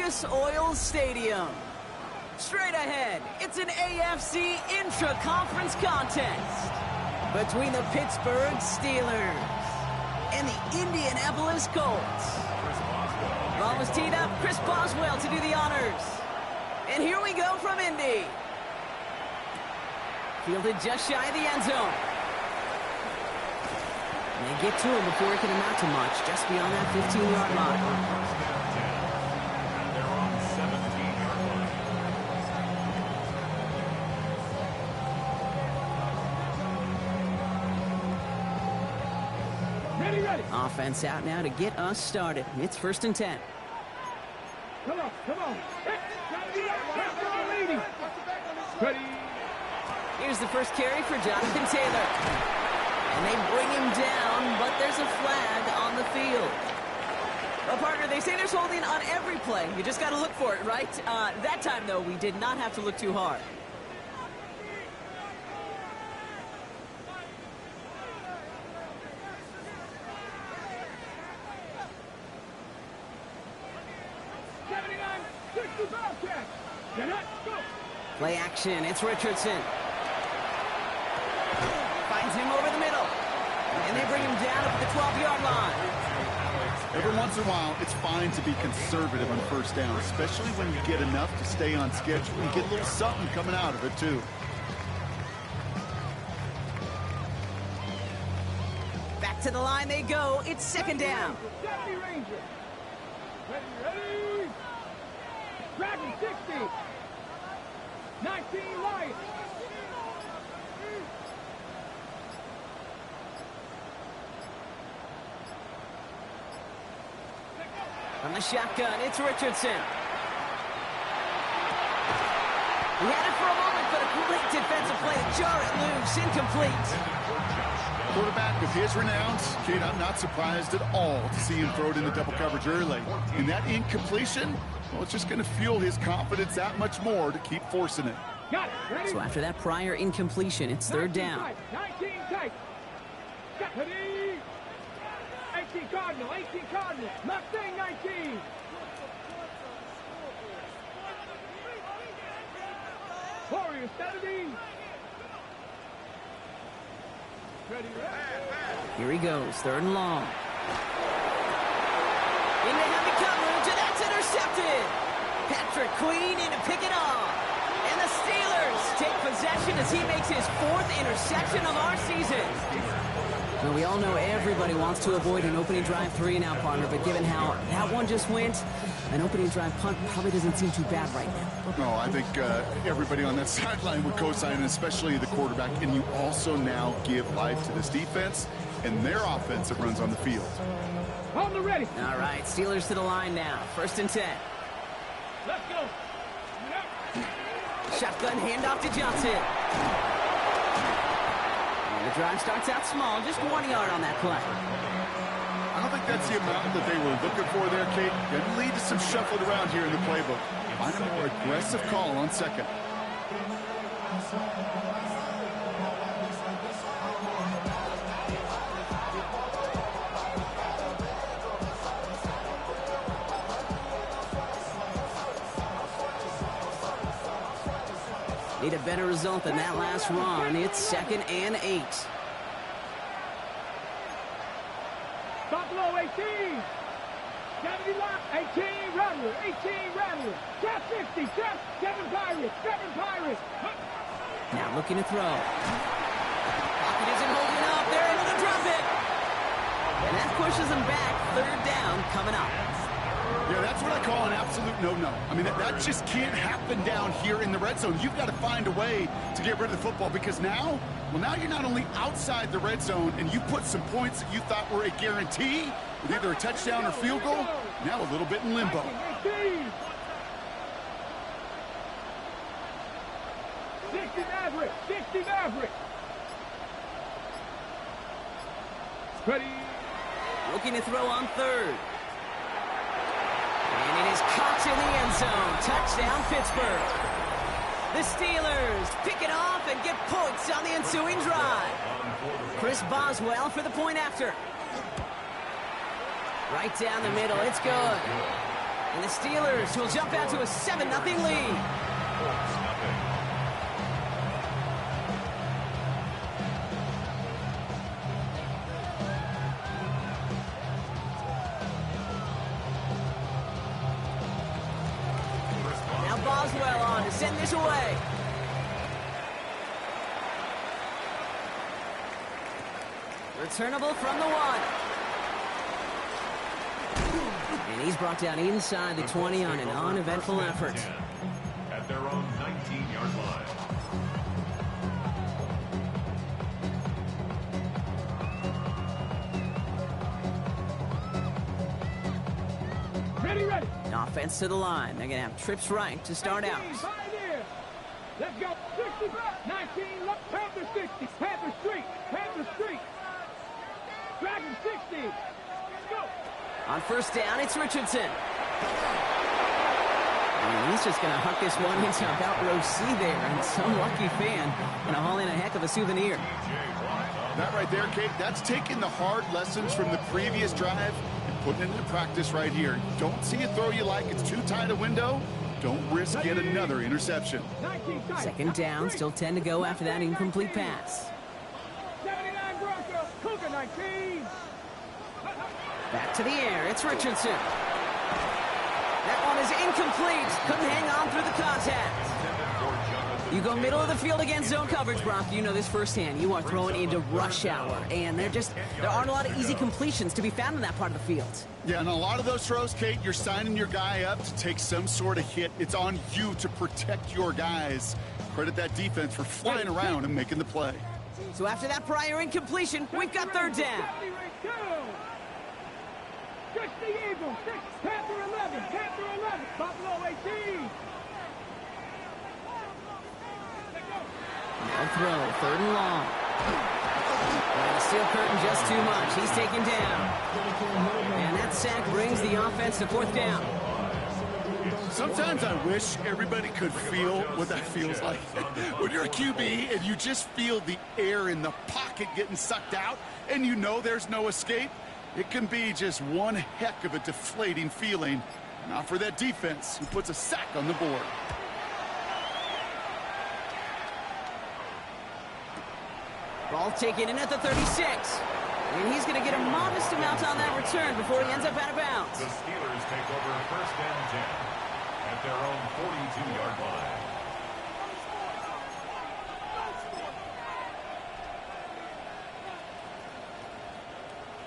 Lucas Oil Stadium. Straight ahead, it's an AFC intra-conference contest between the Pittsburgh Steelers and the Indianapolis Colts. Ball was teed up, Chris Boswell to do the honors. And here we go from Indy. Fielded just shy of the end zone. And they get to him before it can amount to much, just beyond that 15-yard line. They're on the 17-yard line. Ready. Offense out now to get us started. It's 1st and 10. Come on. Ready. Here's the first carry for Jonathan Taylor. And they bring him down, but there's a flag on the field. Well, partner, they say there's holding on every play. You just got to look for it, right? That time, though, we did not have to look too hard. Play action, it's Richardson. Finds him over the middle. And they bring him down at the 12-yard line. Every once in a while, it's fine to be conservative on 1st down, especially when you get enough to stay on schedule and get a little something coming out of it, too. Back to the line they go. It's 2nd down. Ready. Dragon 60. 19 Lions. From the shotgun, it's Richardson. He had it for a moment, but a great defensive play to jar it loose. Incomplete. Quarterback with his renowns, kid, I'm not surprised at all to see him throw it into double coverage early. And that incompletion, well, it's just going to fuel his confidence that much more to keep forcing it. Got it. Ready? So after that prior incompletion, it's 3rd down. 19 tight. Ready. 18 Cardinal. Mustang 19. Warriors 70. Ready. Here he goes, 3rd and long. Into heavy coverage, and that's intercepted. Patrick Queen in to pick it off. And the Steelers take possession as he makes his 4th interception of our season. Well, we all know everybody wants to avoid an opening drive 3 now, partner, but given how that one just went, an opening drive punt probably doesn't seem too bad right now. No, I think everybody on that sideline would co-sign, especially the quarterback. And you also now give life to this defense and their offense that runs on the field. On the ready. All right, Steelers to the line now. 1st and 10. Let's go. Shotgun handoff to Johnson. And the drive starts out small, just 1 yard on that play. I don't think that's the amount that they were looking for there, Kate. Going to lead to some shuffling around here in the playbook. Find a more aggressive call on 2nd. Need a better result than that last run. It's 2nd and 8. Buffalo 18. 70 lock. 18 Rattler. 18 Rattler. Trap 50. Trap 7 Pirates. Now looking to throw. Pocket isn't holding up. They're able to drop it. And that pushes them back. 3rd down coming up. Yeah, that's what I call an absolute no-no. I mean, that just can't happen down here in the red zone. You've got to find a way to get rid of the football because now you're not only outside the red zone and you put some points that you thought were a guarantee with either a touchdown or field goal, now a little bit in limbo. 60 Maverick. Ready. Looking to throw on 3rd. And it is caught in the end zone. Touchdown, Pittsburgh. The Steelers pick it off and get points on the ensuing drive. Chris Boswell for the point after. Right down the middle, it's good. And the Steelers will jump out to a 7-0 lead. Now Boswell on to send this away. Returnable from the 1. And he's brought down inside the 20 on an uneventful effort. At their own 19-yard line. Ready. Offense to the line. They're going to have trips right to start out. Let's go. 60, 19, Panther 60, Panther Street. Dragon 60. Let's go. On first down, it's Richardson. And he's just going to huck this one into about row C there. And some lucky fan going to haul in a heck of a souvenir. That right there, Kate, that's taking the hard lessons from the previous drive and putting it into practice right here. Don't see a throw you like. It's too tight a window. Don't risk yet another interception. Second down, still 10 to go after that incomplete pass. 79 Broncos, Cougar 19. Back to the air, it's Richardson. That one is incomplete. Couldn't hang on through the contact. You go middle of the field against zone coverage, Brock. You know this firsthand. You are throwing into rush hour, and there aren't a lot of easy completions to be found in that part of the field. Yeah, and a lot of those throws, Kate, you're signing your guy up to take some sort of hit. It's on you to protect your guys. Credit that defense for flying around and making the play. So after that prior incompletion, we've got third down. 60 Eagles, 6, Panther 11, Buffalo 18. Now throw, third and long. And the steel curtain just too much. He's taken down. And that sack brings the offense to fourth down. Sometimes I wish everybody could feel what that feels like. When you're a QB and you just feel the air in the pocket getting sucked out and you know there's no escape, it can be just one heck of a deflating feeling. Not for that defense who puts a sack on the board. Ball taken in at the 36. And he's going to get a modest amount on that return before he ends up out of bounds. The Steelers take over first and 10 at their own 42-yard line.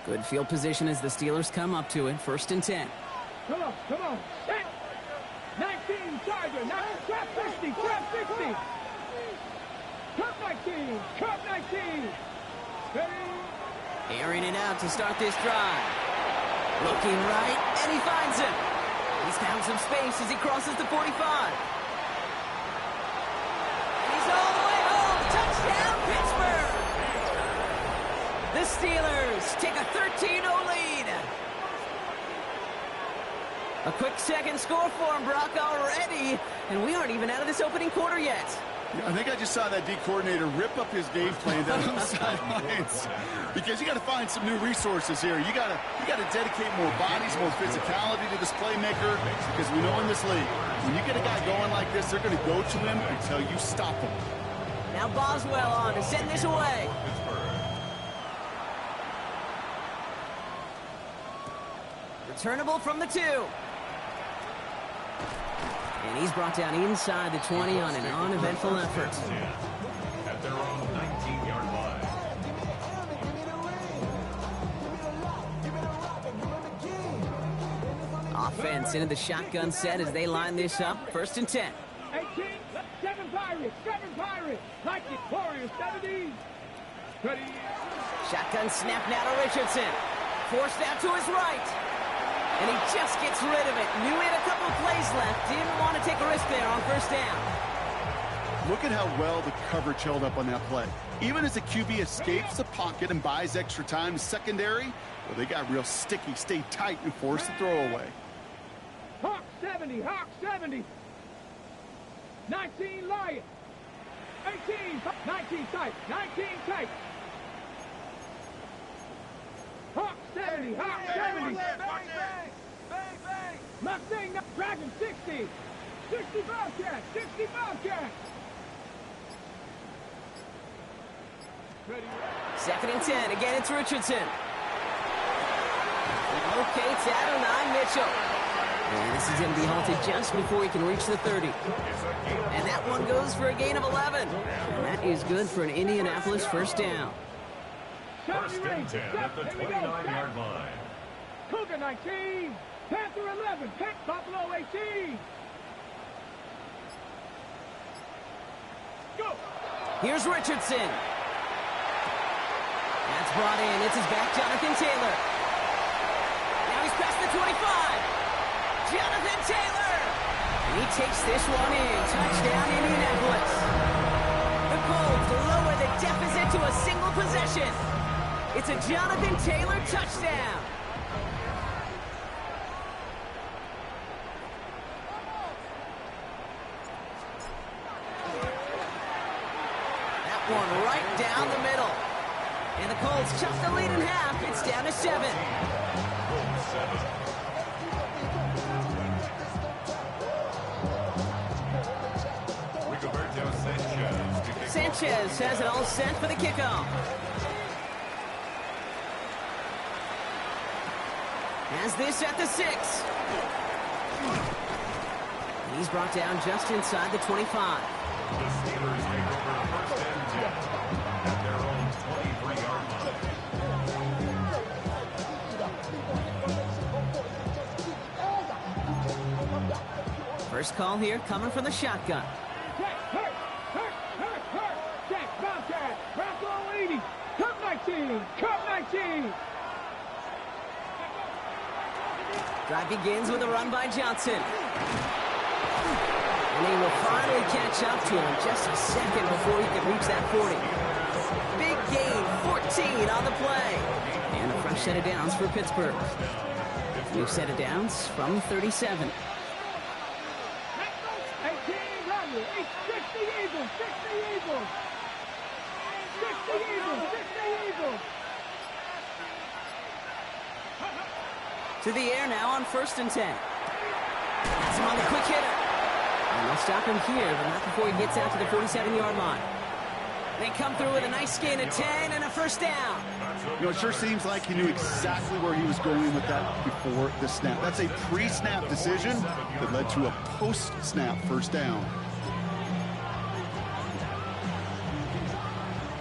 Good field position as the Steelers come up to it. First and 10. Come on. Set. 19, Charger. Trap 60. Cup 19. Ready. Airing it out to start this drive. Looking right, and he finds him. He's found some space as he crosses the 45. And he's all the way home. Touchdown, Pittsburgh! The Steelers take a 13-0 lead. A quick second score for him, Brock, already. And we aren't even out of this opening quarter yet. Yeah, I think I just saw that D coordinator rip up his game plan down on the sidelines because you got to find some new resources here. You got to dedicate more bodies, more physicality to this playmaker because we know in this league, when you get a guy going like this, they're going to go to him until you stop him. Now Boswell on to send this away. Returnable from the 2. And he's brought down inside the 20 on an uneventful effort. At their own 19-yard line. Offense into the shotgun set as they line this up. First and 10. 18, 7 Pirates. Like it, Warriors 70. Ready. Shotgun snap now to Richardson. Forced out to his right. And he just gets rid of it. Knew he had a couple of plays left. Didn't want to take a risk there on first down. Look at how well the coverage held up on that play. Even as the QB escapes the pocket and buys extra time to secondary, well, they got real sticky, stayed tight, and forced the throw away. Hawk 70. 19 Lions. 18, 19 tight. Hawk 70. Muck thing now. Dragon 60. 60 Bobcat. 60 Bobcat. Ready. 2nd and 10. Again, it's Richardson. Locates Adonai Mitchell. And this is going to be halted just before he can reach the 30. And that one goes for a gain of 11. And that is good for an Indianapolis first down. First and 10 at the 29-yard line. Cougar 19. Panther 11. Buffalo 18. Go. Here's Richardson. That's brought in. It's his back, Jonathan Taylor. Now he's past the 25. Jonathan Taylor. And he takes this one in. Touchdown, Indianapolis. The Colts lower the deficit to a single possession. It's a Jonathan Taylor touchdown. That one right down the middle. And the Colts chop the lead in half. It's down to 7. Sanchez has it all set for the kickoff. Has this at the 6. And he's brought down just inside the 25. The Steelers take over first and 10 at their own 23-yard line. First call here coming from the shotgun. Jack Bobcat. Bronco 80. Cup 19. Cup 19. Drive begins with a run by Johnson. And he will finally catch up to him just a second before he can reach that 40. Big gain, 14 on the play. And a fresh set of downs for Pittsburgh. New set of downs from 37. 18 Romney. 60 Eagles. 60 Eagles. 60 Eagles. 60 Eagles. To the air now on 1st and 10. That's him on the quick hitter. And they'll stop him here, but not before he gets out to the 47-yard line. They come through with a nice gain of 10 and a first down. You know, it sure seems like he knew exactly where he was going with that before the snap. That's a pre-snap decision that led to a post-snap first down.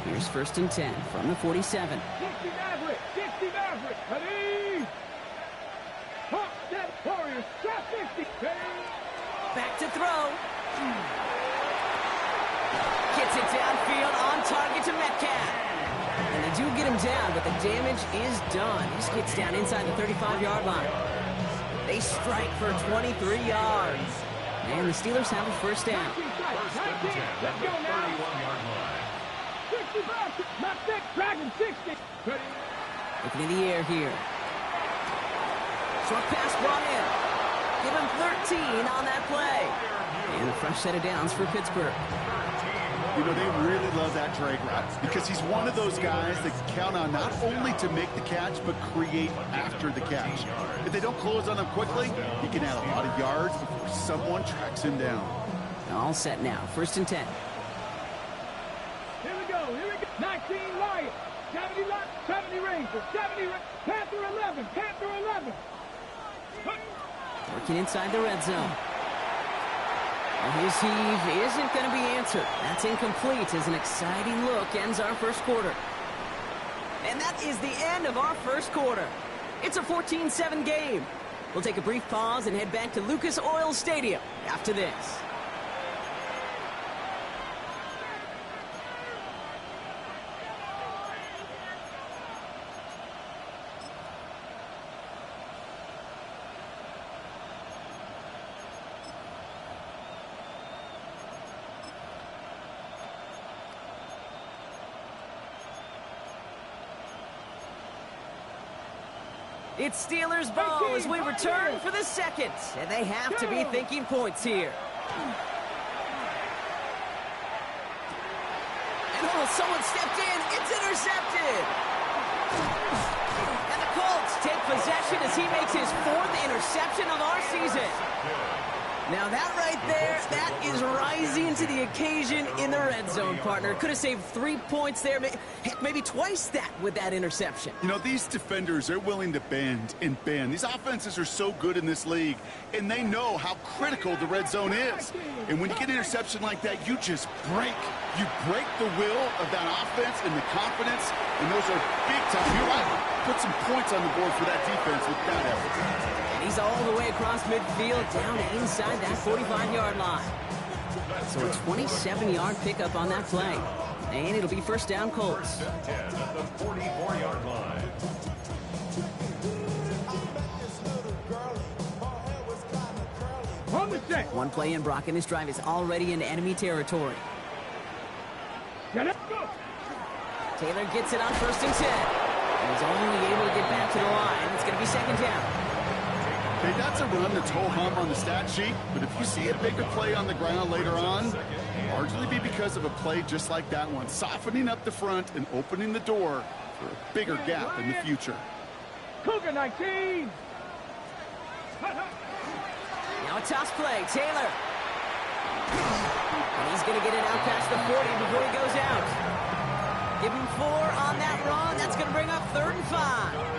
Here's 1st and 10 from the 47. 60 Maverick. 60 Maverick. Ready. Hawk, step, Warriors. Step 50. Ready. Back to throw. Gets it downfield on target to Metcalf. And they do get him down, but the damage is done. He just gets down inside the 35-yard line. They strike for 23 yards. And the Steelers have a first down. First and 10 at the 31-yard line. 60 bucks. Not six. Dragon 60. Ready. Looking in the air here. Short pass brought in. Give him 13 on that play. And a fresh set of downs for Pittsburgh. You know, they really love that drag route because he's one of those guys that can count on not only to make the catch, but create after the catch. If they don't close on him quickly, he can add a lot of yards before someone tracks him down. All set now. 1st and 10. Here we go. Here we go. 19 Lions. 70 Lions. 70 Rangers. 70 Panther 11. Panther 11. Working inside the red zone. And his heave isn't going to be answered. That's incomplete as an exciting look ends our first quarter. And that is the end of our first quarter. It's a 14-7 game. We'll take a brief pause and head back to Lucas Oil Stadium after this. It's Steelers ball as we return for the second, and they have to be thinking points here. And someone stepped in. It's intercepted. And the Colts take possession as he makes his 4th interception of our season. Now that right there, that is rising to the occasion in the red zone, partner. Could have saved 3 points there, heck, maybe twice that with that interception. You know, these defenders, they're willing to bend and bend. These offenses are so good in this league, and they know how critical the red zone is. And when you get an interception like that, you just break. You break the will of that offense and the confidence, and those are big time. You're right. Put some points on the board for that defense with that effort. And he's all the way across midfield, down inside that 45-yard line. So a 27-yard pickup on that play. And it'll be first down, Colts. 10 at the 44-yard line. On the set. One play in, Brock, and this drive is already in enemy territory. Get up. Taylor gets it on 1st and 10. And he's only able to get back to the line. It's going to be 2nd down. Okay, that's a run that's ho-hum on the stat sheet, but if you see a bigger play on the ground later on, largely be because of a play just like that one, softening up the front and opening the door for a bigger gap in the future. Cougar 19. Now a toss play, Taylor. And he's going to get it out past the 40 before he goes out. Give him 4 on that run. That's going to bring up 3rd and 5.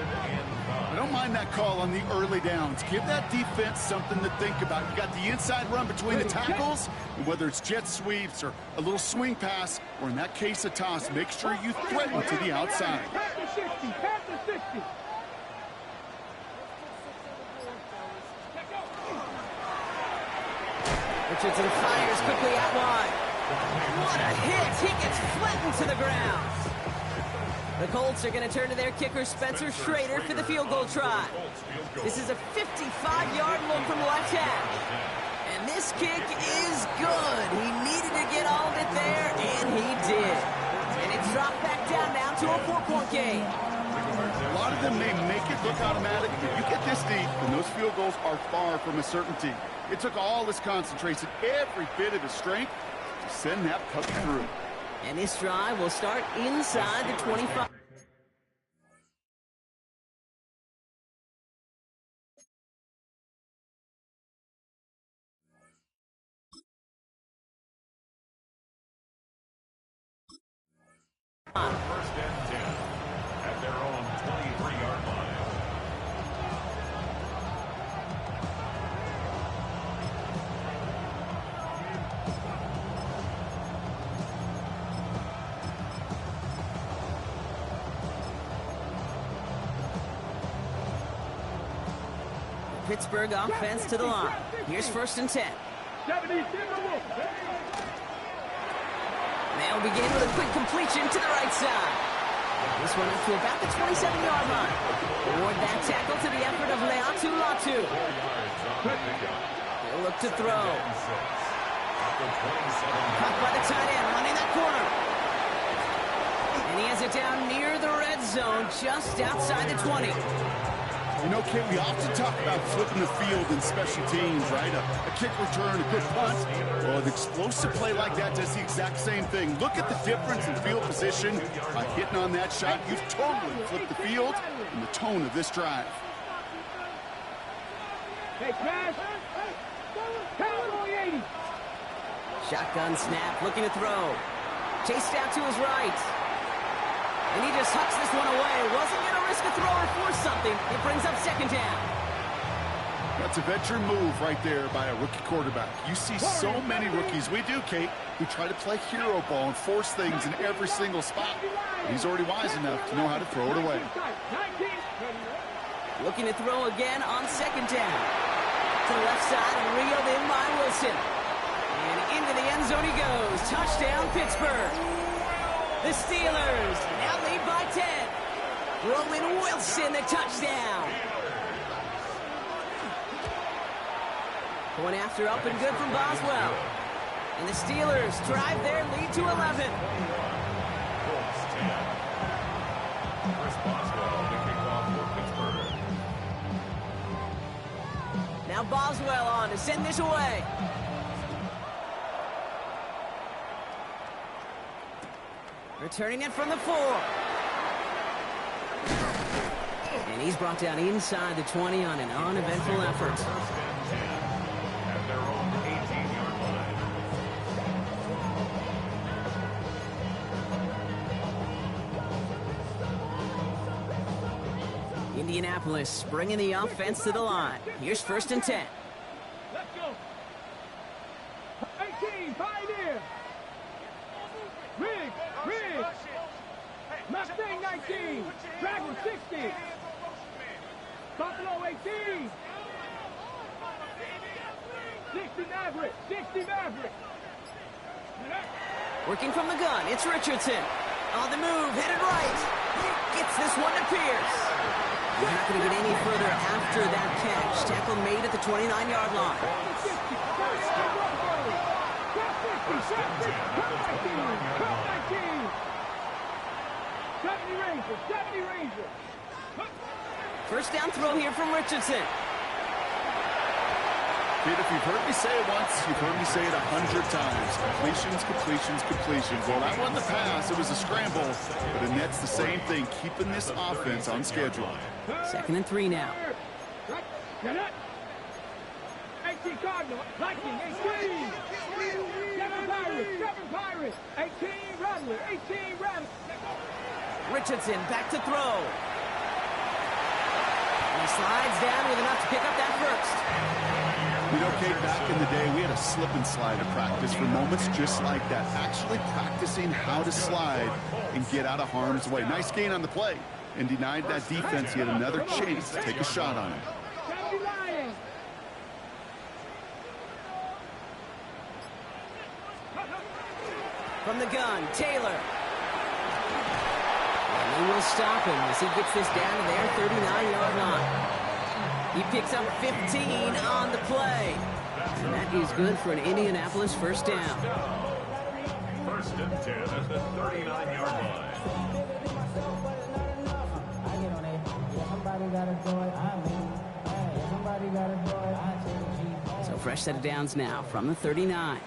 I don't mind that call on the early downs. Give that defense something to think about. You got the inside run between the tackles, and whether it's jet sweeps or a little swing pass, or in that case a toss, make sure you threaten to the outside. Pass the 60. Pass the 60. Richardson fires quickly out wide. What a hit! He gets flattened to the ground. The Colts are going to turn to their kicker, Spencer Schrader, for the field goal try. This is a 55-yard look from left half. And this kick is good. He needed to get all of it there, and he did. And it's dropped back down now to a 4-point game. A lot of them may make it look automatic, but you get this deep, and those field goals are far from a certainty. It took all his concentration, every bit of his strength, to send that puck through. And this drive will start inside the 25. First and 10 at their own 23-yard line. Pittsburgh offense to the line. Here's 1st and 10. 70. They'll begin with a quick completion to the right side. This one up to about the 27-yard line. Toward that tackle to the effort of Leatu Latu. He'll look to throw. Caught by the tight end, running that corner. And he has it down near the red zone, just outside the 20. You know, Kate, we often talk about flipping the field in special teams, right? A kick return, a good punt. Well, an explosive play like that does the exact same thing. Look at the difference in field position. By hitting on that shot, you've totally flipped the field and the tone of this drive. Hey, pass. Cowboy 80. Shotgun snap, looking to throw. Chased out to his right. And he just hucks this one away. Wasn't going to risk a throw or force something. It brings up 2nd down. That's a veteran move right there by a rookie quarterback. You see so many rookies, we do, Kate, who try to play hero ball and force things in every single spot. And he's already wise enough to know how to throw it away. Looking to throw again on 2nd down. To the left side and reeled in by Wilson. And into the end zone he goes. Touchdown, Pittsburgh. The Steelers now lead by 10. Roman Wilson, the touchdown. Point after up and good from Boswell. And the Steelers drive their lead to 11. Colts 10. Chris Boswell, the kickoff for Pittsburgh. Now Boswell on to send this away. Returning it from the 4. And he's brought down inside the 20 on an uneventful effort. First and 10 at their own 18-yard line. Indianapolis bringing the offense to the line. Here's first and 10. Let's go. 18, Pioneer. Riggs. Mustang 19. Dragon 60. Buffalo 18. 60 Maverick. Working from the gun, it's Richardson. On the move, headed right. Gets this one to Pierce. He's not going to get any further after that catch. Tackle made at the 29-yard line. 70 Ranger. First down throw here from Richardson. Kid, if you've heard me say it once, you've heard me say it 100 times. Completions. Well, that wasn't the pass. It was a scramble. But the Nets, the same thing, keeping this offense on schedule. 2nd and 3 now. 18 Cardinal. Lightning. 18. 7 Pirates. 18 Rattler. Richardson back to throw. And he slides down with enough to pick up that first. You know, Kate, back in the day, we had a slip and slide in practice for moments just like that. Actually practicing how to slide and get out of harm's way. Nice gain on the play. And denied that defense yet another chance to take a shot on him. From the gun, Taylor. And they will stop him as he gets this down to their 39-yard line. He picks up 15 on the play. And that is good for an Indianapolis first down. First and 10 at the 39-yard line. So fresh set of downs now from the 39.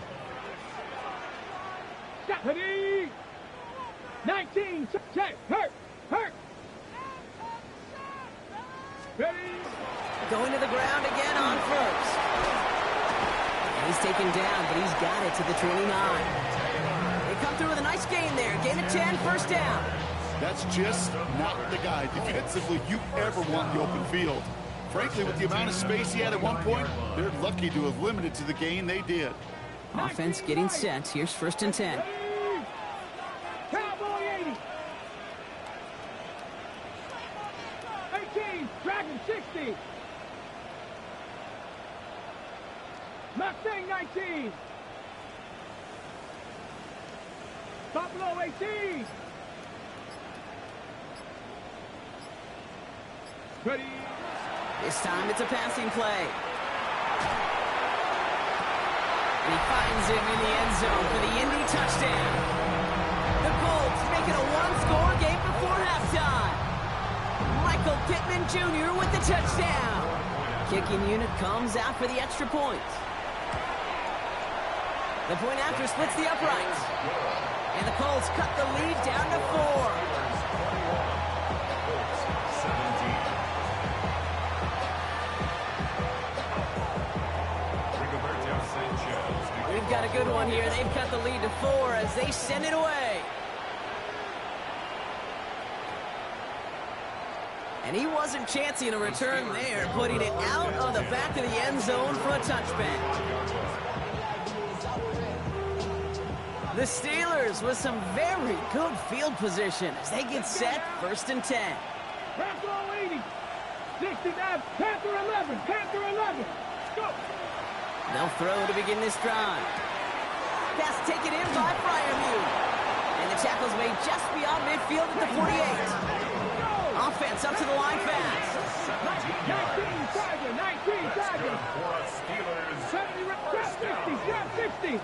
19, check, hurt. Ready? Going to the ground again on first. And he's taken down, but he's got it to the 29. They come through with a nice gain there. Gain of 10, first down. That's just not the guy defensively you ever want in the open field. Frankly, with the amount of space he had at one point, they're lucky to have limited to the gain they did. Offense getting set. Here's first and 10. Cowboy 80. 18, Dragon 60. Mustang 19. Buffalo 18. Ready? This time it's a passing play. And he finds him in the end zone for the Indy touchdown. The Colts make it a one-score game before halftime. Michael Pittman Jr. with the touchdown. Kicking unit comes out for the extra point. The point after splits the uprights. And the Colts cut the lead down to 4. We've got a good one here. They've cut the lead to 4 as they send it away. And he wasn't chancing a return there, putting it out of the back of the end zone for a touchback. The Steelers with some very good field position as they get set, first and 10. Buffalo 80. 69, Panther 11. Go. They'll throw to begin this drive. Pass taken in by Fryermuth. And the tackle's made just beyond midfield at the 48. Offense up to the line fast. 19 Tiger. 60.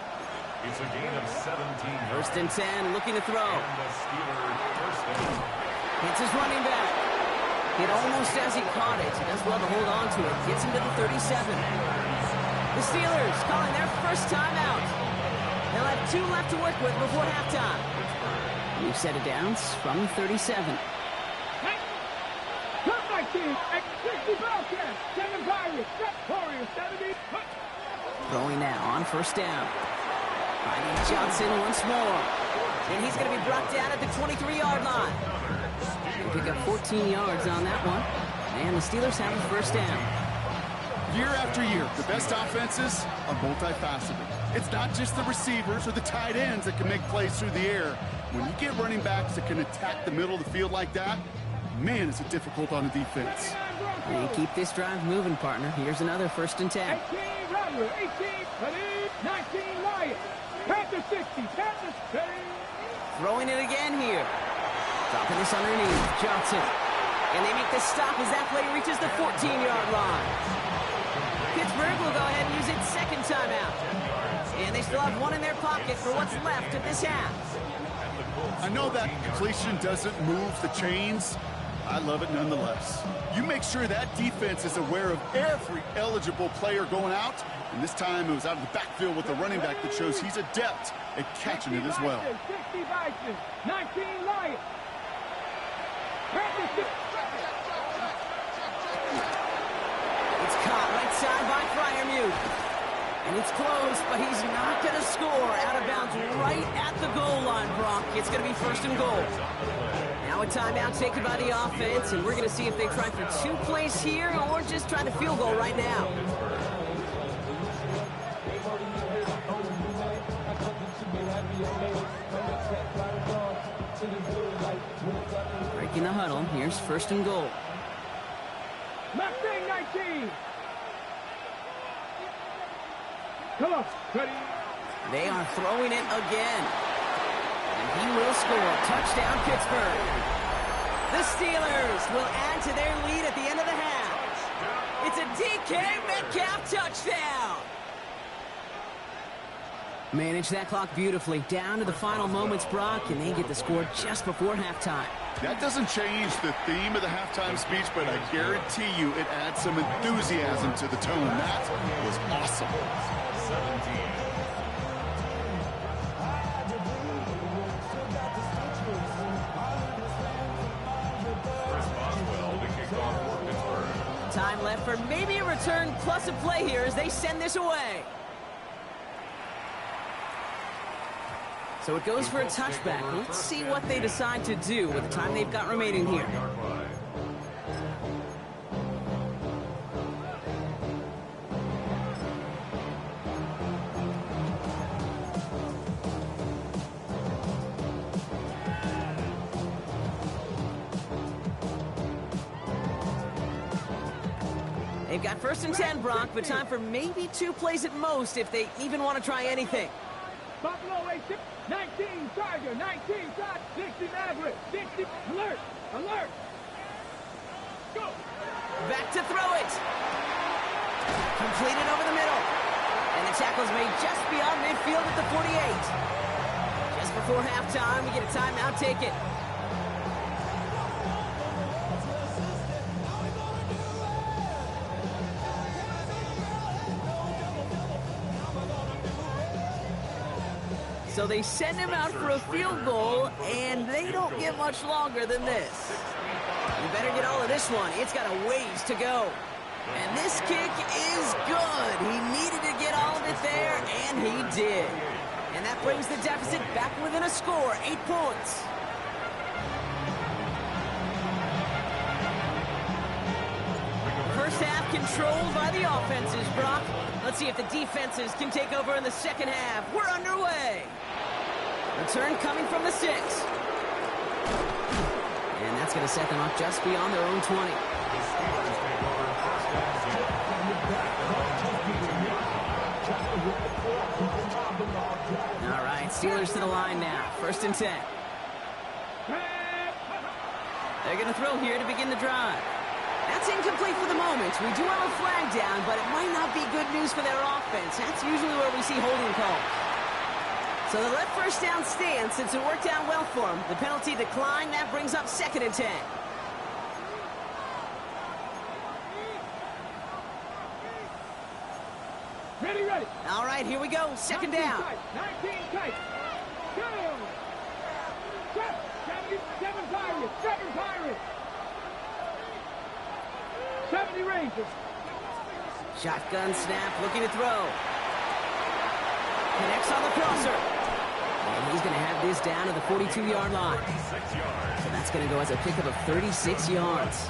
It's a gain of 17. First and 10, looking to throw. And the Steelers first down. Hits his running back. Hit almost as he caught it. He does well to hold on to it. Gets him to the 37. The Steelers calling their first time out. They'll have 2 left to work with before halftime. New set of downs from the 37. 19. 60 Bobcats. 7 Pirates. Warriors 70. Throwing now on first down. Finding Johnson once more. And he's going to be brought down at the 23-yard line. He'll pick up 14 yards on that one. And the Steelers have a first down. Year after year, the best offenses are multifaceted. It's not just the receivers or the tight ends that can make plays through the air. When you get running backs that can attack the middle of the field like that, man, is it difficult on the defense. And keep this drive moving, partner. Here's another 1st and 10. 18 Rattler. 18 19 Lions. Panther 60. Panther 30. Throwing it again here. Dropping this underneath. Johnson. And they make the stop as that play reaches the 14-yard line. Pittsburgh will go ahead and use its second timeout. And they still have one in their pocket for what's left of this half. I know that completion doesn't move the chains. I love it nonetheless. You make sure that defense is aware of every eligible player going out. And this time it was out of the backfield with the running back that shows he's adept at catching it as well. 60 Bison. 19 Lions. Panther 60. It's caught right side by Freiermuth. And it's close, but he's not going to score. Out of bounds right at the goal line, Brock. It's going to be 1st and goal. Now a timeout taken by the offense, and we're going to see if they try for 2 plays here or just try to field goal right now. Breaking the huddle. Here's 1st and goal. Mustang 19. Come on, ready. They are throwing it again. And he will score. Touchdown, Pittsburgh. The Steelers will add to their lead at the end of the half. It's a DK Metcalf touchdown. Manage that clock beautifully. Down to the final moments, Brock, and they get the score just before halftime. That doesn't change the theme of the halftime speech, but I guarantee you it adds some enthusiasm to the tone. That was awesome. 17. Time left for maybe a return plus a play here as they send this away. So it goes for a touchback. Let's see what they decide to do with the time they've got remaining here. They've got 1st and 10, Brock, but time for maybe 2 plays at most if they even want to try anything. Buffalo 19 Tiger. 19 Tiger. 60 Maverick. 60 alert. Alert. Go. Back to throw it. Completed over the middle. And the tackle's made just beyond midfield at the 48. Just before halftime, we get a timeout taken. So they send him out for a field goal, and they don't get much longer than this. You better get all of this one. It's got a ways to go. And this kick is good. He needed to get all of it there, and he did. And that brings the deficit back within a score, 8 points. First half controlled by the offenses, Brock. Let's see if the defenses can take over in the second half. We're underway. Return coming from the 6. And that's going to set them up just beyond their own 20. All right, Steelers to the line now. 1st and 10. They're going to throw here to begin the drive. That's incomplete for the moment. We do have a flag down, but it might not be good news for their offense. That's usually where we see holding calls. So they let 1st down stand since it worked out well for them. The penalty declined. That brings up 2nd and 10. Ready, ready. All right, here we go. 2nd down. 19 tight. Go. 7 Pirates. 7 Pirates. 70 Rangers. Shotgun snap, looking to throw. Connects on the crosser. And he's going to have this down to the 42-yard line. So that's going to go as a pickup of 36 yards.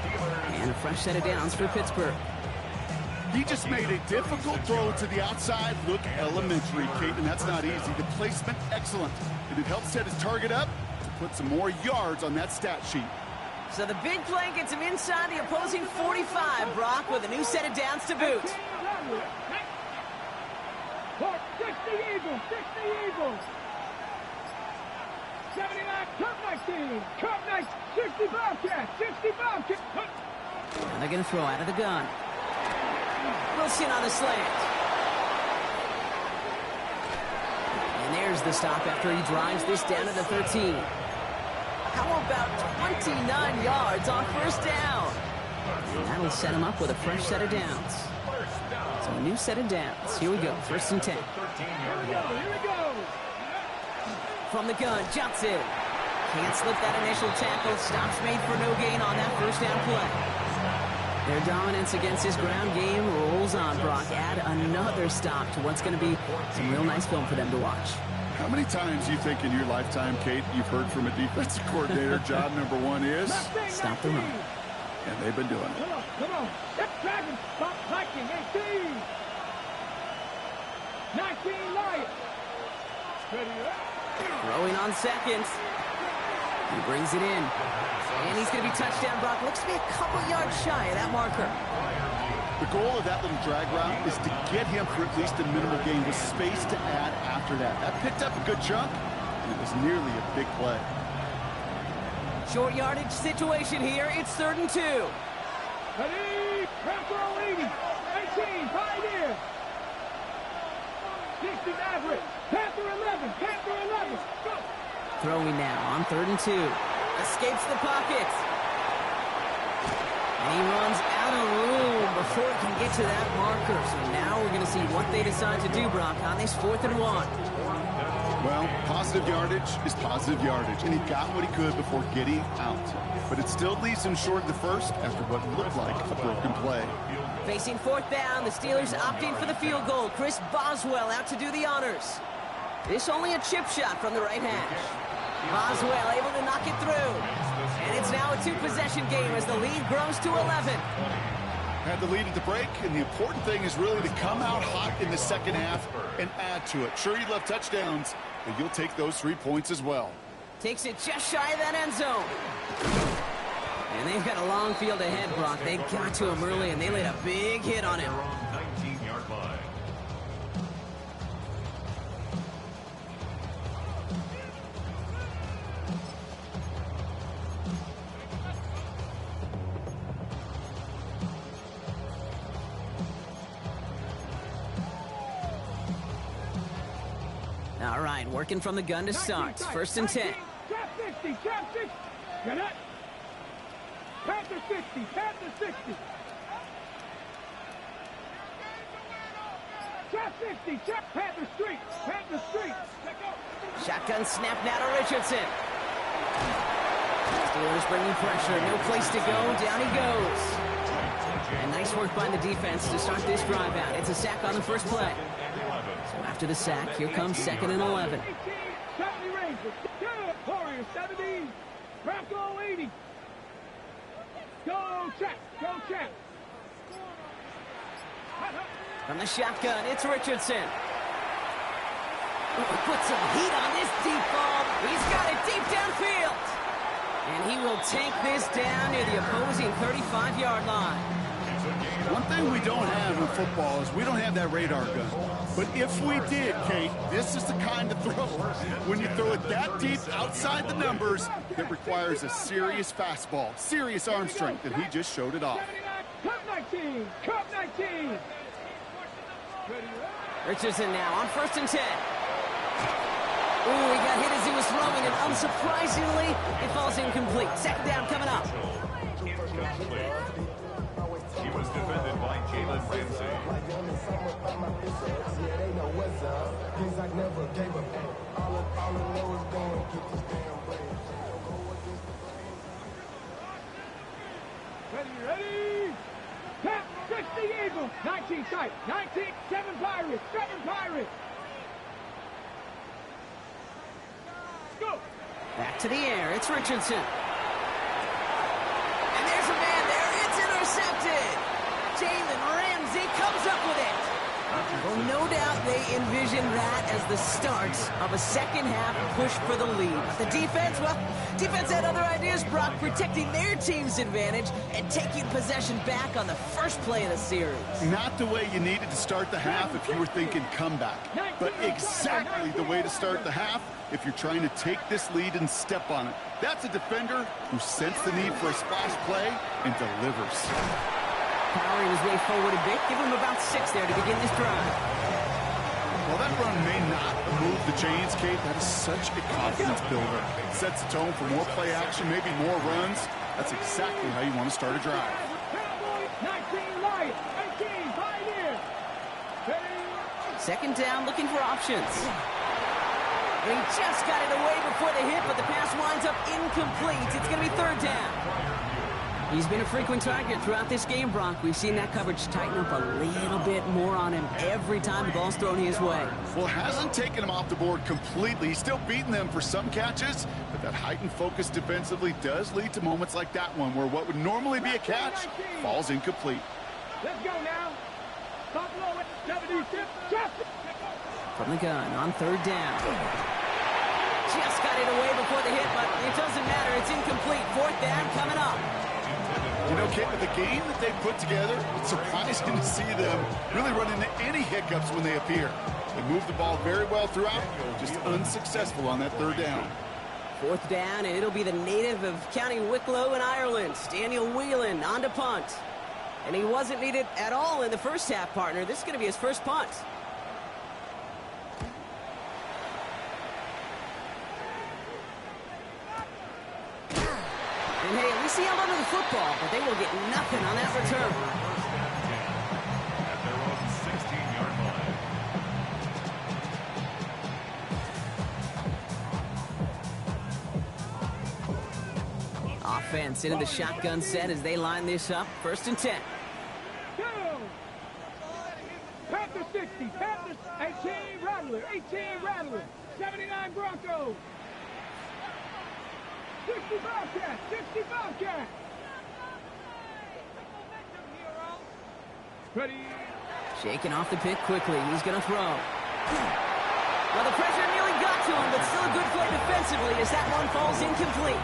And a fresh set of downs for Pittsburgh. He just made a difficult throw to the outside. Look elementary, Kate, and that's not easy. The placement, excellent. And it helped set his target up to put some more yards on that stat sheet. So the big play gets him inside the opposing 45, Brock, with a new set of downs to boot. 60 Eagles, 60 Eagles. 79, Cup 19, Cup 19, 60 Bobcats, 60 Bobcats. And they're going to throw out of the gun. Wilson on the slant. And there's the stop after he drives this down to the 13. How about 29 yards on first down? And that'll set him up with a fresh set of downs. So a new set of downs. Here we go, 1st and 10. Here we go. From the gun, Johnson. Can't slip that initial tackle. Stops made for no gain on that first down play. Their dominance against this ground game rolls on, Brock. Add another stop to what's going to be some real nice film for them to watch. How many times do you think in your lifetime, Kate, you've heard from a defensive coordinator, job number one is? Stop the run. And they've been doing it. Come on. Dragon, stop hiking, 18. 19 Lions. Throwing on seconds. He brings it in. And he's going to be touchdown, Brock. Looks to be a couple yards shy of that marker. The goal of that little drag route is to get him for at least a minimal gain with space to add after that. That picked up a good chunk, and it was nearly a big play. Short yardage situation here. It's 3rd and 2. Ready, Panther 80, 18, Pioneer. 60 Maverick, Panther 11, Panther 11, go. Throwing now on 3rd and 2. Escapes the pocket. And he runs out of room before he can get to that marker. So now we're going to see what they decide to do, Brock, on this 4th and 1. Well, positive yardage is positive yardage, and he got what he could before getting out. But it still leaves him short of the first after what looked like a broken play. Facing 4th down, the Steelers opting for the field goal. Chris Boswell out to do the honors. This only a chip shot from the right hash. Boswell able to knock it through. And it's now a 2-possession game as the lead grows to 11. Had the lead at the break, and the important thing is really to come out hot in the second half and add to it. Sure, you love touchdowns, but you'll take those 3 points as well. Takes it just shy of that end zone. And they've got a long field ahead, Brock. They got to him early, and they laid a big hit on him. 19-yard line. All right, working from the gun to start. 1st and 10. Trap 60, trap 60. Get it? Panther 60, Panther 60. Trap 60, trap Panther Street, Panther Street. Shotgun snap now to Richardson. Steelers bringing pressure. No place to go. Down he goes. And nice work by the defense to start this drive out. It's a sack on the first play. So after the sack, here comes 2nd and 11. 70 Rangers, Warriors 70, Bronco 80. Go Chat, go Chat. From the shotgun, it's Richardson. Put some heat on this deep ball. He's got it deep downfield. And he will take this down near the opposing 35-yard line. One thing we don't have in football is we don't have that radar gun. But if we did, Kate, this is the kind of throw. When you throw it that deep outside the numbers, it requires a serious fastball, serious arm strength, and he just showed it off. Cup 19, Cup 19. Richardson now on 1st and 10. Ooh, he got hit as he was throwing, and unsurprisingly, it falls incomplete. 2nd down coming up. He was defended by Jalen Ramsey. Ready, ready. ball. 19 tight. 19. 7 Pirates. 7 Pirates. Go. Back to the air. It's Richardson. And there's a man there. It's intercepted. Jalen Ramsey comes up with it. Well, no doubt they envision that as the start of a second-half push for the lead. The defense, well, defense had other ideas, Brock, protecting their team's advantage and taking possession back on the first play of the series. Not the way you needed to start the half if you were thinking comeback, but exactly the way to start the half if you're trying to take this lead and step on it. That's a defender who sensed the need for a splash play and delivers. Powering his way forward a bit. Give him about 6 there to begin this drive. Well, that run may not move the chains, Kate. That is such a confidence builder. It sets the tone for more play action, maybe more runs. That's exactly how you want to start a drive. 19 light. 18 Pioneer. Second down, looking for options. He just got it away before the hit, but the pass winds up incomplete. It's going to be third down. He's been a frequent target throughout this game, Brock. We've seen that coverage tighten up a little bit more on him every time the ball's thrown his way. Well, hasn't taken him off the board completely. He's still beating them for some catches, but that heightened focus defensively does lead to moments like that one where what would normally be a catch falls incomplete. Let's go now. Buffalo 76. From the gun on third down. Just got it away before the hit, but it doesn't matter. It's incomplete. Fourth down coming up. You know, Kate, with the game that they put together, it's surprising to see them really run into any hiccups when they appear. They move the ball very well throughout, just unsuccessful on that third down. Fourth down, and it'll be the native of County Wicklow in Ireland, Daniel Whelan, on to punt. And he wasn't needed at all in the first half, partner. This is going to be his first punt. And hey, at least he held onto the football, but they will get nothing on that return. At their own 16-yard line. Offense into the shotgun set as they line this up. First and 10. Go. Panther 60. Panther 18 Rattler. 18 Rattler. 79 Broncos. 60 Bobcats. 60 Bobcats. Ready. Shaking off the pick quickly. He's going to throw. Well, the pressure nearly got to him, but still a good play defensively as that one falls incomplete.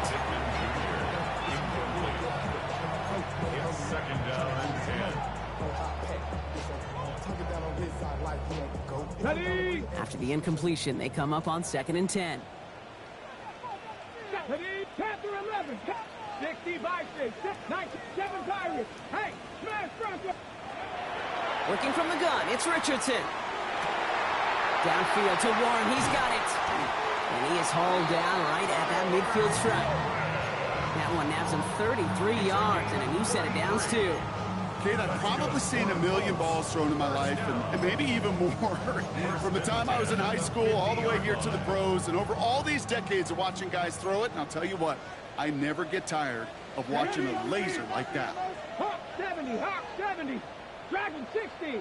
Second down and 10. Ready. After the incompletion, they come up on second and 10. Ready. Panther 11. 60 Vikings. 97 Pirates. Hey, smash Broncos. Working from the gun, it's Richardson. Downfield to Warren, he's got it. And he is hauled down right at that midfield stripe. That one nabs him 33 yards and a new set of downs, too. Kate, I've probably seen a million balls thrown in my life, and maybe even more. From the time I was in high school all the way here to the pros, and over all these decades of watching guys throw it, and I'll tell you what, I never get tired of watching a laser like that. Hawk 70. Hawk 70. Dragon 60.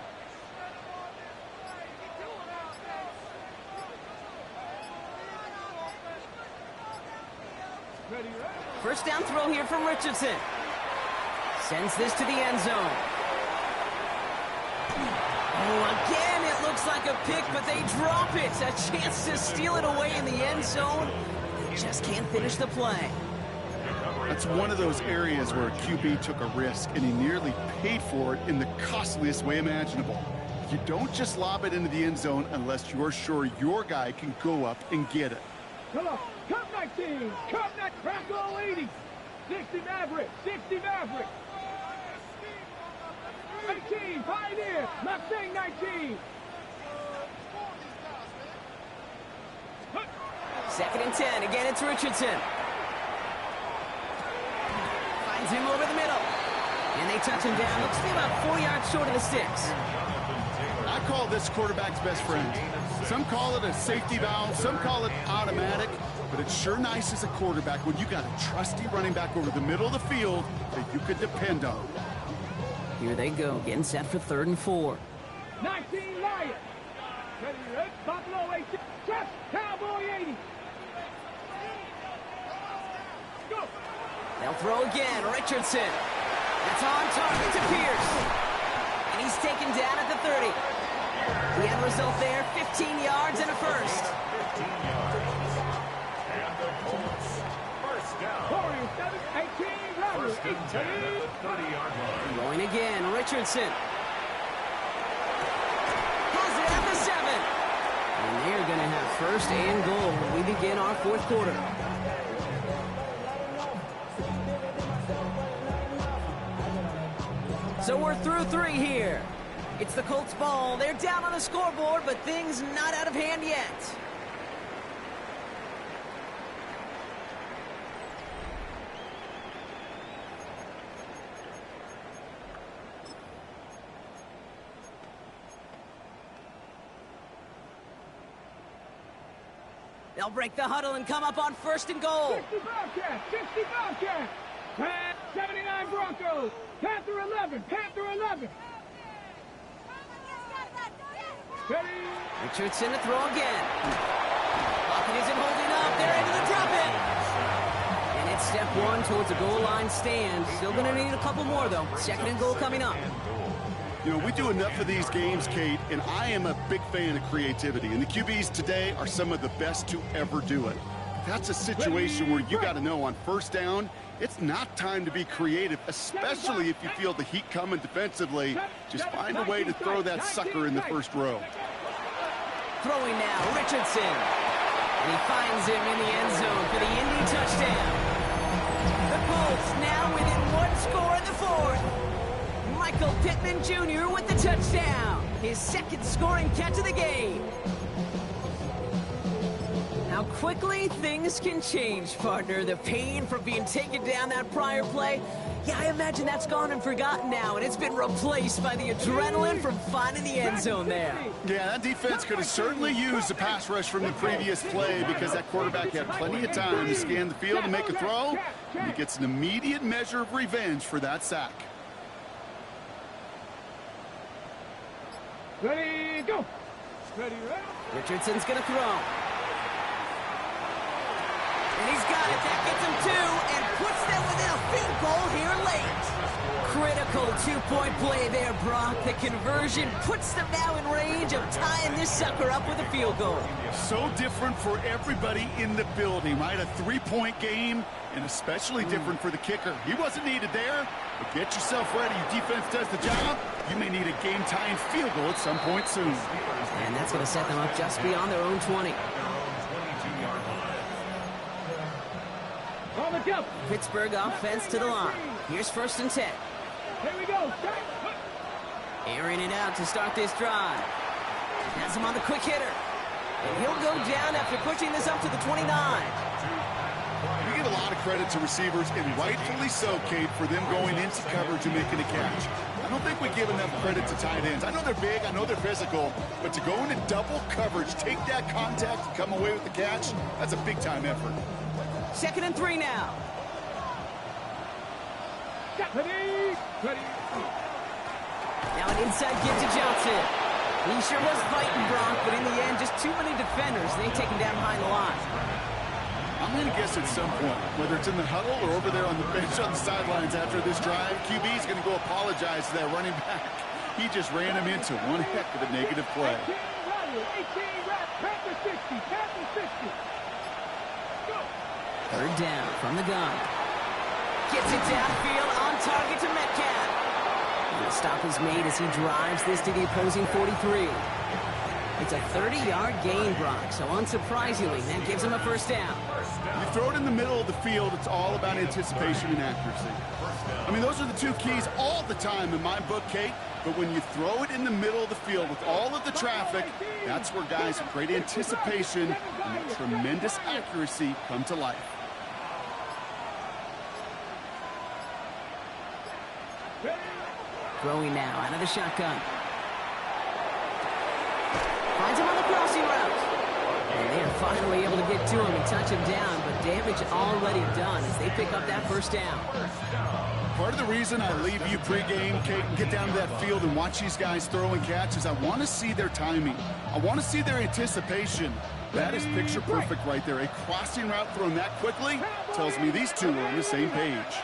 Ready. First down throw here from Richardson. Sends this to the end zone. Oh, again, it looks like a pick, but they drop it. A chance to steal it away in the end zone. They just can't finish the play. That's one of those areas where a QB took a risk, and he nearly paid for it in the costliest way imaginable. You don't just lob it into the end zone unless you're sure your guy can go up and get it. Come on. Cup 19. Cup 19. Bronco 80. 60 Maverick. 60 Maverick. 18 Pioneer. Mustang 19. Second and 10. Again, it's Richardson. Finds him over the middle. And they touch him down. Looks to be about 4 yards short of the sticks. I call this quarterback's best friend. Some call it a safety valve, some call it automatic, but it's sure nice as a quarterback when you got a trusty running back over the middle of the field that you could depend on. Here they go, getting set for 3rd and 4. 19 Lions. Ready, red, Buffalo 18. Trust, Cowboy 80. Go. They'll throw again. Richardson. That's on target to Pierce. And he's taken down at the 30. The end result there, 15 yards and a first. 15 yards. And the Colts, first down. Warriors 7, 18, Rebels 1st and 10 at the 30-yard line. Going again, Richardson. Has it at the 7. And they're going to have 1st and goal when we begin our 4th quarter. So we're through 3 here. It's the Colts ball. They're down on the scoreboard, but things not out of hand yet. They'll break the huddle and come up on 1st and goal. 60 Bobcats, 60 Bobcats. 79 Broncos. Panther 11, Panther 11. Ready. Richardson to throw again. Pocket isn't holding up. They're able to drop it. And it's step 1 towards a goal line stand. Still going to need a couple more, though. 2nd and goal coming up. You know, we do enough of these games, Kate, and I am a big fan of creativity. And the QBs today are some of the best to ever do it. That's a situation where you got to know on 1st down, it's not time to be creative, especially if you feel the heat coming defensively. Just find a way to throw that sucker in the 1st row. Throwing now, Richardson. And he finds him in the end zone for the Indy touchdown. The Colts now within 1 score in the 4th. Michael Pittman Jr. with the touchdown. His 2nd scoring catch of the game. How quickly things can change, partner. The pain from being taken down that prior play, yeah, I imagine that's gone and forgotten now, and it's been replaced by the adrenaline from finding the end zone there. Yeah, that defense could have certainly used the pass rush from the previous play because that quarterback had plenty of time to scan the field and make a throw. And he gets an immediate measure of revenge for that sack. Ready, go. Ready, ready. Richardson's going to throw. And he's got it. That gets him 2 and puts them within a field goal here late. Critical 2-point play there, Brock. The conversion puts them now in range of tying this sucker up with a field goal. So different for everybody in the building, right? A 3-point game, and especially different for the kicker. He wasn't needed there, but get yourself ready. Your defense does the job. You may need a game-tying field goal at some point soon. And that's going to set them up just beyond their own 20. On the jump. Pittsburgh offense to the line. Here's 1st and 10. Here we go. Airing it out to start this drive. Has him on the quick hitter. And he'll go down after pushing this up to the 29. We give a lot of credit to receivers, and rightfully so, Kate, for them going into coverage and making a catch. I don't think we give enough credit to tight ends. I know they're big, I know they're physical, but to go into double coverage, take that contact, and come away with the catch, that's a big-time effort. 2nd and 3 now. Ready, ready. Now an inside give to Johnson. He sure was fighting, Brock, but in the end, just too many defenders. They take him down behind the line. I'm going to guess at some point, whether it's in the huddle or over there on the bench on the sidelines after this drive, QB is going to go apologize to that running back. He just ran him into one heck of a negative play. 18 Panther 60, Panther 60. Go. 3rd down from the gun. Gets it downfield on target to Metcalf. And the stop is made as he drives this to the opposing 43. It's a 30-yard gain, Brock, so unsurprisingly, that gives him a 1st down. You throw it in the middle of the field, it's all about anticipation and accuracy. I mean, those are the 2 keys all the time in my book, Kate, but when you throw it in the middle of the field with all of the traffic, that's where guys with great anticipation and tremendous accuracy come to life. Throwing now out of the shotgun. Finds him on the crossing route. And they're finally able to get to him and touch him down, but Damage already done as they pick up that first down. Part of the reason I leave you pregame, Kate, and get down to that field and watch these guys throw and catch is I want to see their timing. I want to see their anticipation. That is picture perfect right there. A crossing route thrown that quickly tells me these two are on the same page.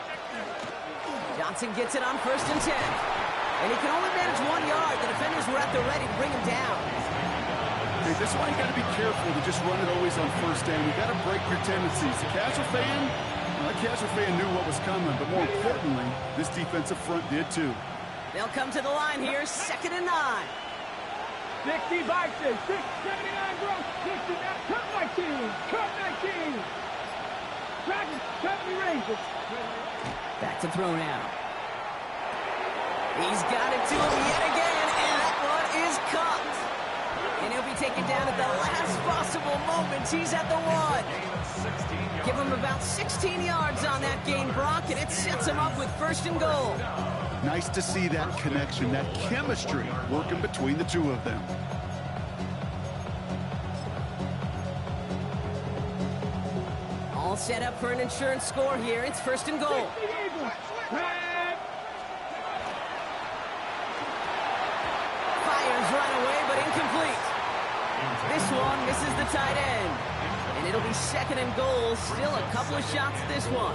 Johnson gets it on 1st and 10. And he can only manage 1 yard. The defenders were at the ready to bring him down. Okay, this is why you got to be careful to just run it always on 1st down. You got to break your tendencies. The casual fan, well, that casual fan knew what was coming, but more importantly, this defensive front did too. They'll come to the line here, 2nd and 9. 60 boxes, 79 gross, 69, cut 19, cut 19. Dragons, 70 Rangers. Back to throw now. He's got it to him yet again, and that one is caught. And he'll be taken down at the last possible moment. He's at the 1. Give him about 16 yards on that gain, Brock, and it sets him up with 1st and goal. Nice to see that connection, that chemistry working between the two of them. All set up for an insurance score here. It's 1st and goal. Fires right away, but incomplete. This one misses the tight end. And it'll be 2nd and goal. Still a couple of shots at this one.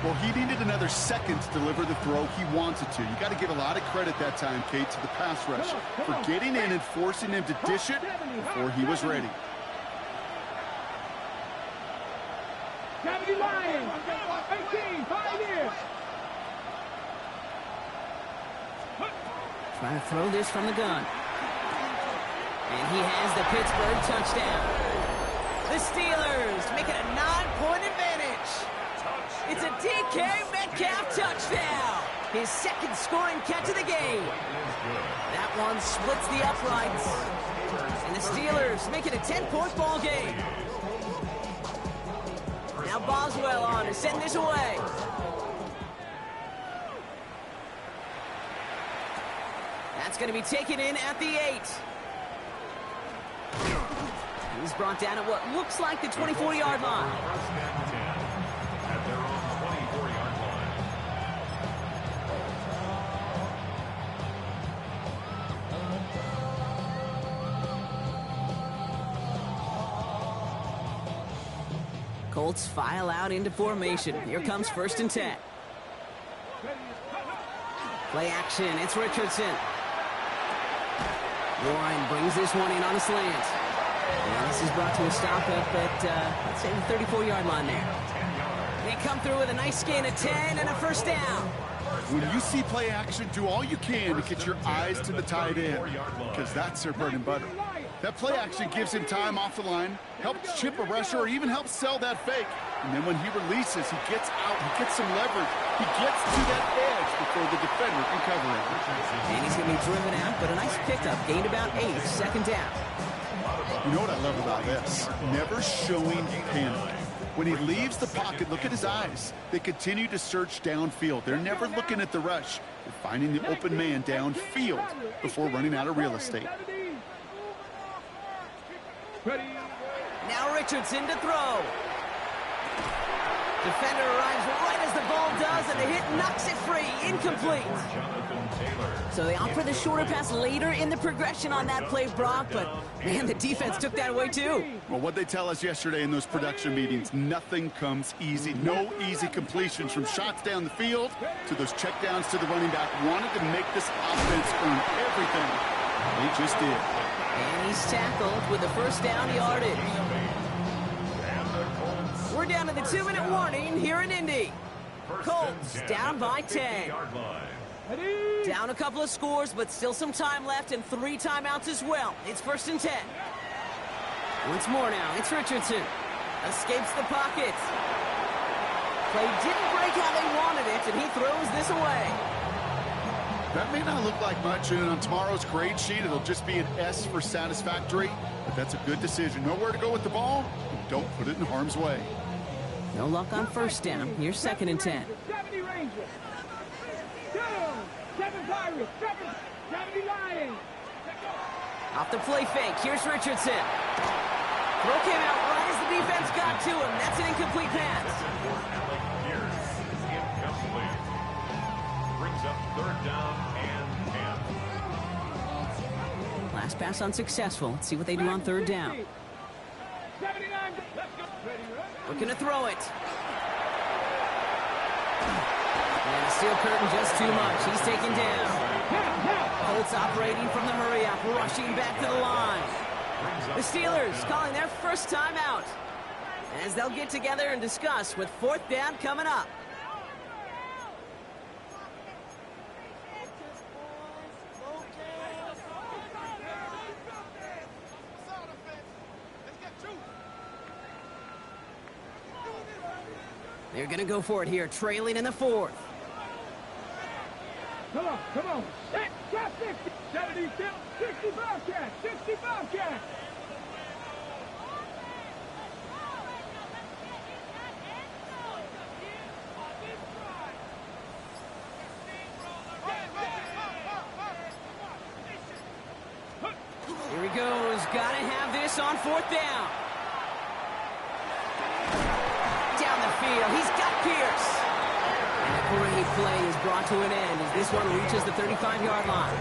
Well, he needed another second to deliver the throw he wanted to. You got to give a lot of credit that time, Kate, to the pass rush for getting in and forcing him to dish it before he was ready. 70 Lions, 18, 5 years. Trying to throw this from the gun. And he has the Pittsburgh touchdown. The Steelers make it a 9-point advantage. It's a DK Metcalf touchdown. His 2nd scoring catch of the game. That one splits the uprights. And the Steelers make it a 10-point ball game. Now Boswell on to send this away. That's going to be taken in at the 8. He's brought down at what looks like the 24-yard line. At their own 24-yard line. Colts file out into formation. Here comes 1st and 10. Play action. It's Richardson. Warren brings this one in on a slant. And this is brought to a stop up at, let's say, the 34-yard line there. They come through with a nice gain of 10 and a 1st down. When you see play action, do all you can to get your eyes to the tight end, because that's their bread and butter. That play action gives him time off the line, helps chip a rusher, or even helps sell that fake. And then when he releases, he gets out, he gets some leverage. He gets to that edge before the defender can cover it. And he's going to be driven out, but a nice pickup. Gained about 8, 2nd down. You know what I love about this? Never showing panic. When he leaves the pocket, look at his eyes. They continue to search downfield. They're never looking at the rush. They're finding the open man downfield before running out of real estate. Now Richardson to throw. Defender arrives right as the ball does, and the hit knocks it free. Incomplete. So they opt for the shorter pass later in the progression on that play, Brock, but, man, the defense took that away, too. Well, what they tell us yesterday in those production meetings, nothing comes easy. No easy completions from shots down the field to those checkdowns to the running back. Wanted to make this offense earn everything. They just did. And he's tackled with the 1st down yardage. We're down to the 2-minute warning here in Indy. Colts down by 10. Down a couple of scores, but still some time left and 3 timeouts as well. It's 1st and 10. Once more now, it's Richardson. Escapes the pocket. Play didn't break how they wanted it, and he throws this away. That may not look like much, and on tomorrow's grade sheet, it'll just be an S for satisfactory, but that's a good decision. Know where to go with the ball, and don't put it in harm's way. No luck on 1st down. Here's 2nd and 10. 70 Rangers. 7 Pirates. 70 Lions. Off the play fake. Here's Richardson. Throw came out right as the defense got to him. That's an incomplete pass. Incomplete. Brings up third down and 10. Last pass unsuccessful. Let's see what they do on third down. 79. Let's go. Looking to throw it. And the steel curtain just too much. He's taken down. Colts operating from the hurry-up, rushing back to the line. The Steelers calling their first time out as they'll get together and discuss with fourth down coming up. They're going to go for it here, trailing in the fourth. Come on, come on. Set, 60, 70, 60 Bobcats, 60 Bobcats. Here he goes, got to have this on fourth down. Down the field, he's got Pierce. And a great play is brought to an end as this one reaches the 35-yard line.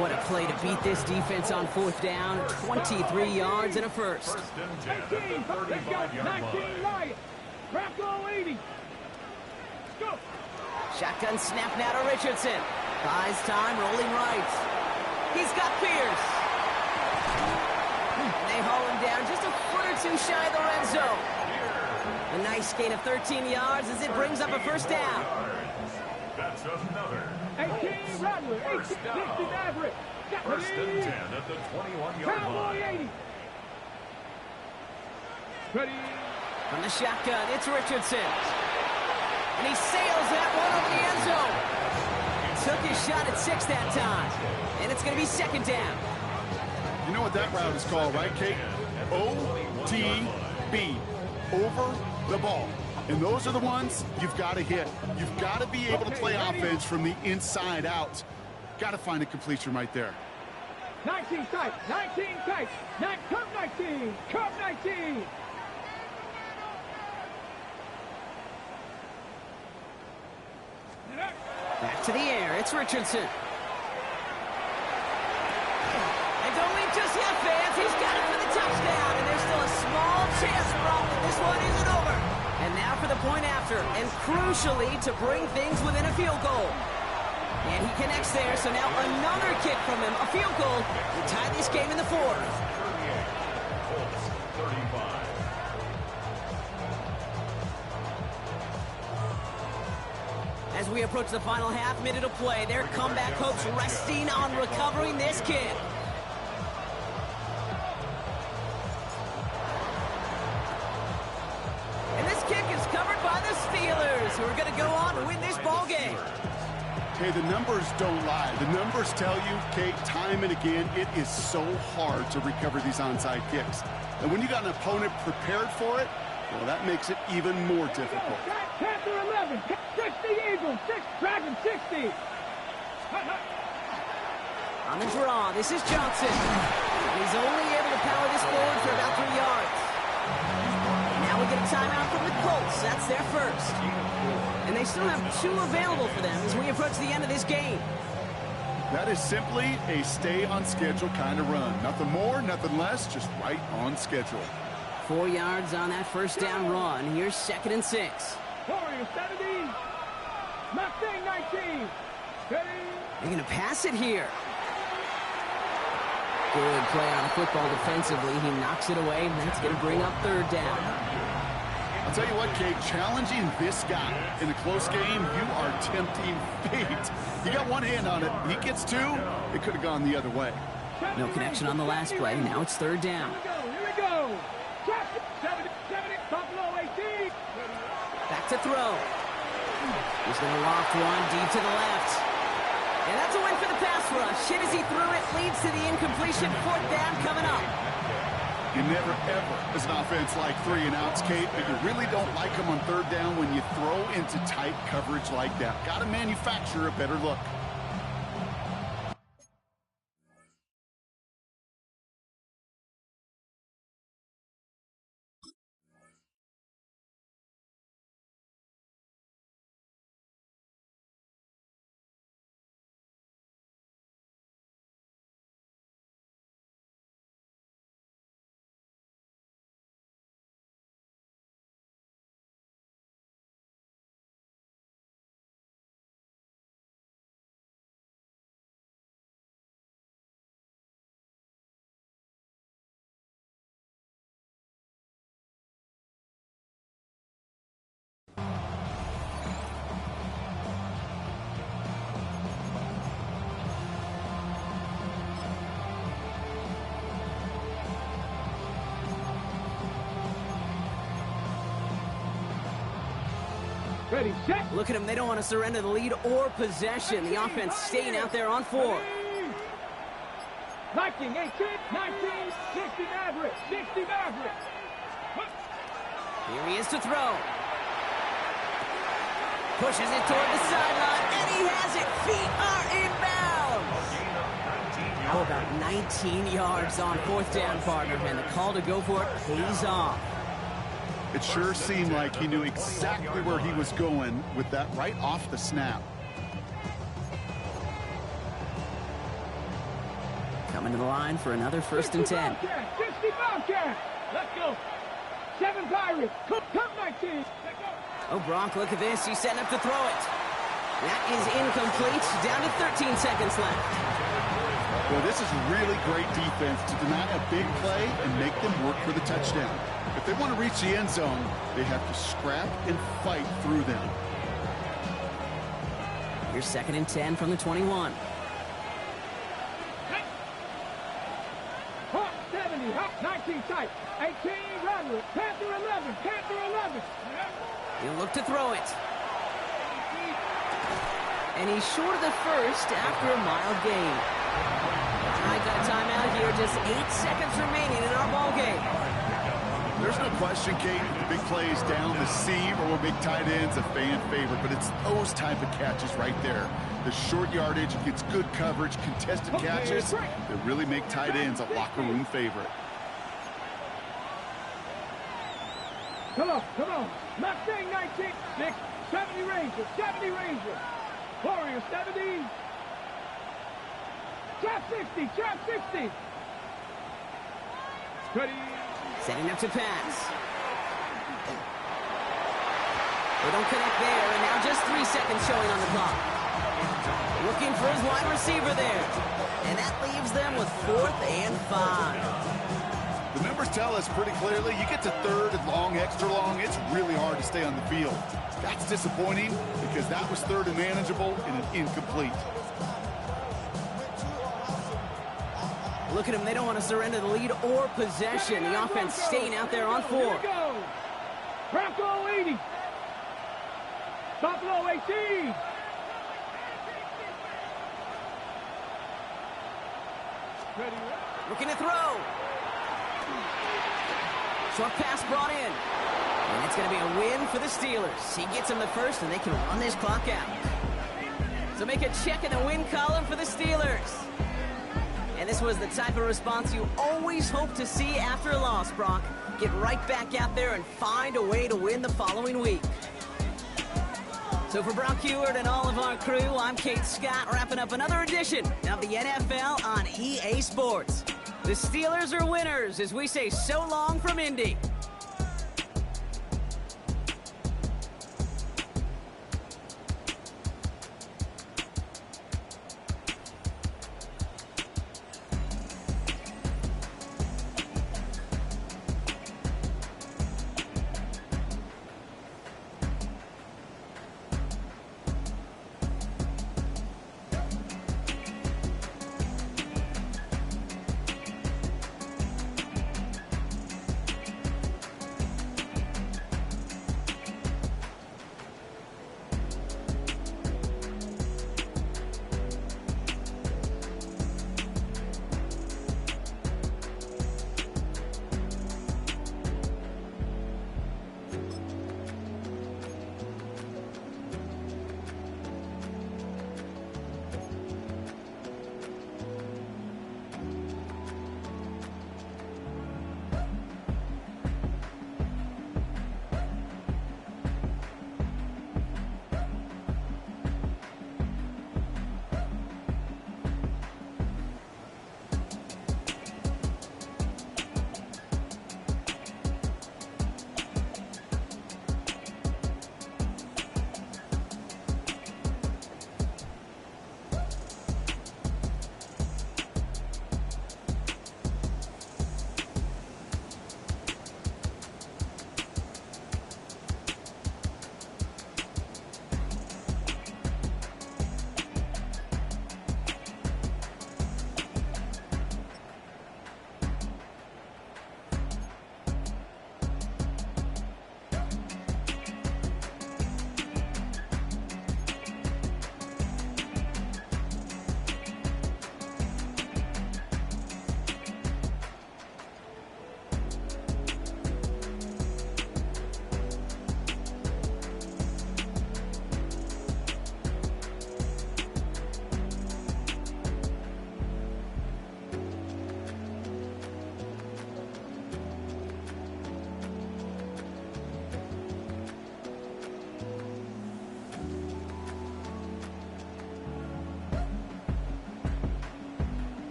What a play to beat this defense on fourth down. 23 yards and a first. First and 10 at the 35-yard 19 line. Lions. Crackle 80. Go. Shotgun snap now to Richardson. Buys time, rolling right. He's got Pierce. They haul him down just a foot or two shy of the red zone. A nice gain of 13 yards as it brings up a first down. That's another. 18 Rattler. 18 First 60 down. Maverick. First and 10 at the 21-yard Cowboy line. 80. Ready. From the shotgun, it's Richardson. And he sails that one over the end zone. Took his shot at 6 that time. And it's going to be second down. You know what that route is called, right, Kate? OTB. Over the ball. And those are the ones you've got to hit. You've got to be able to play offense from the inside out. Got to find a completion right there. 19 tight. 19 tight. Come 19. Come 19. Back to the air, it's Richardson. And don't leave just yet, fans. He's got it for the touchdown, and there's still a small chance, Brock, that this one isn't over. And now for the point after, and crucially to bring things within a field goal. And he connects there, so now another kick from him, a field goal, to tie this game in the fourth. 38. Colts 35. As we approach the final half minute of play, their comeback hopes resting on recovering this kick. And this kick is covered by the Steelers, who are going to go on to win this ball game. Hey, the numbers don't lie. The numbers tell you, Kate, time and again, it is so hard to recover these onside kicks. And when you got an opponent prepared for it, well, that makes it even more difficult. Panther 11. 60 Eagles. 6 Dragon 60. On the draw, this is Johnson. He's only able to power this forward for about 3 yards. Now we get a timeout from the Colts. That's their first. And they still have 2 available for them as we approach the end of this game. That is simply a stay on schedule kind of run. Nothing more, nothing less, just right on schedule. 4 yards on that first down run. Here's 2nd and 6. Warriors 70. Mustang 19. Ready. They're going to pass it here. Good play on the football defensively. He knocks it away, and that's going to bring up 3rd down. I'll tell you what, Kate, challenging this guy in a close game, you are tempting fate. You got one hand on it. He gets 2. It could have gone the other way. No connection on the last play. Now it's 3rd down. Here we go. 70, Buffalo 18. Back to throw. He's going to loft one deep to the left. And that's a win for the pass rush. Hit as he threw it, leads to the incompletion. 4th down coming up. You never, ever, as an offense, like 3 and outs, Kate, but you really don't like them on 3rd down when you throw into tight coverage like that. Got to manufacture a better look. Ready, set. Look at them. They don't want to surrender the lead or possession. The offense staying out there on 4. 19, 18, 19, 60 Maverick, 60 Maverick. Here he is to throw. Pushes it toward the sideline, and he has it. Feet are inbounds. How about 19 yards on 4th down, partner? And the call to go for it pays off. It sure seemed like he knew exactly where he was going with that right off the snap. Coming to the line for another 1st and 10. 60 Bobcat. Let's go. 7 Pirates. Come 19. Oh, Brock, look at this. He's setting up to throw it. That is incomplete. Down to 13 seconds left. Well, this is really great defense to deny a big play and make them work for the touchdown. If they want to reach the end zone, they have to scrap and fight through them. Here's 2nd and 10 from the 21. Hawk 70, Hawk 19 tight. 18 Rattler. Panther 11, Panther 11. He'll look to throw it. And he's short of the 1st after a mild gain. I got a timeout here. Just 8 seconds remaining in our ball game. There's no question, Kate, the big plays down the seam or big tight ends a fan favorite, but it's those type of catches right there. The short yardage, gets good coverage, contested catches that really make tight ends a locker room favorite. Come on. Mustang 19, 6, 70 Ranger, 70 Ranger. Warrior 70. Trap 60, trap 60. Ready. Setting up to pass. They don't connect there, and now just 3 seconds showing on the clock. Looking for his wide receiver there. And that leaves them with 4th and 5. The numbers tell us pretty clearly, you get to 3rd and long, extra long, it's really hard to stay on the field. That's disappointing because that was 3rd and manageable and an incomplete. Look at them. They don't want to surrender the lead or possession. The offense staying out there on 4. Here we go. Bronco 80. Buffalo 18. Ready. Looking to throw. Short pass brought in. And it's going to be a win for the Steelers. He gets them the 1st, and they can run this clock out. So make a check in the win column for the Steelers. And this was the type of response you always hope to see after a loss, Brock. Get right back out there and find a way to win the following week. So for Brock Heward and all of our crew, I'm Kate Scott, wrapping up another edition of the NFL on EA Sports. The Steelers are winners as we say so long from Indy.